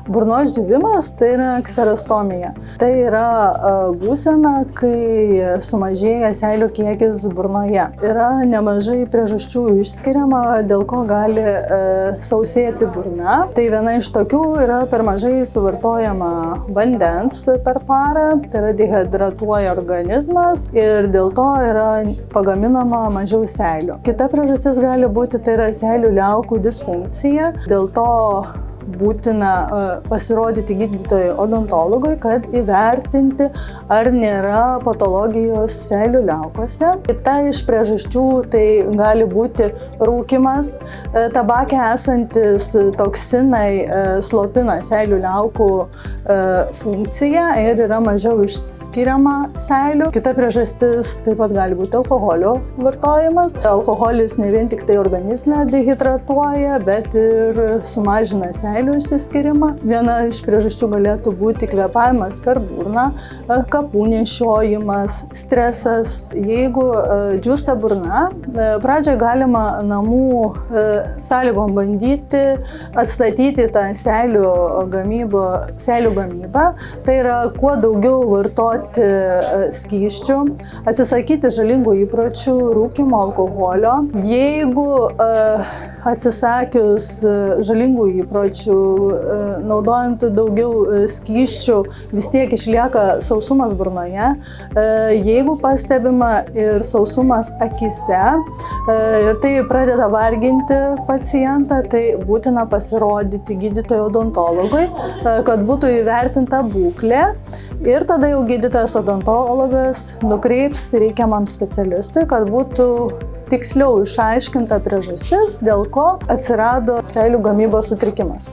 Burnos džiūvimas tai yra kserostomija. Tai yra būsena, kai sumažėja seilių kiekis burnoje. Yra nemažai priežasčių išskiriama, dėl ko gali sausėti burna. Tai viena iš tokių yra per mažai suvartojama vandens per parą, tai yra dehidratuoja organizmas ir dėl to yra pagaminama mažiau seilių. Kita priežastis gali būti, tai yra seilių liaukų disfunkcija, dėl to būtina pasirodyti gydytojui odontologui, kad įvertinti, ar nėra patologijos seilių liaukose. Kita iš priežasčių tai gali būti rūkymas. Tabake esantis toksinai slopina seilių liaukų funkciją ir yra mažiau išskiriama seilių. Kita priežastis taip pat gali būti alkoholio vartojimas. Alkoholis ne vien tik tai organizme dehidratuoja, bet ir sumažina seilių išsiskyrimą. Viena iš priežasčių galėtų būti kvėpavimas per burną, kapų nešiojimas, stresas. Jeigu džiūsta burna, pradžioje galima namų sąlygom bandyti atstatyti tą seilių gamybą. Tai yra kuo daugiau vartoti skysčių, atsisakyti žalingų įpročių, rūkymo, alkoholio. Jeigu atsisakius žalingų įpročių, naudojant daugiau skysčių, vis tiek išlieka sausumas burnoje. Jeigu pastebima ir sausumas akyse ir tai pradeda varginti pacientą, tai būtina pasirodyti gydytojui odontologui, kad būtų įvertinta būklė ir tada jau gydytojas odontologas nukreips reikiamam specialistui, kad būtų tiksliau išaiškinta priežastis, dėl ko atsirado seilių gamybos sutrikimas.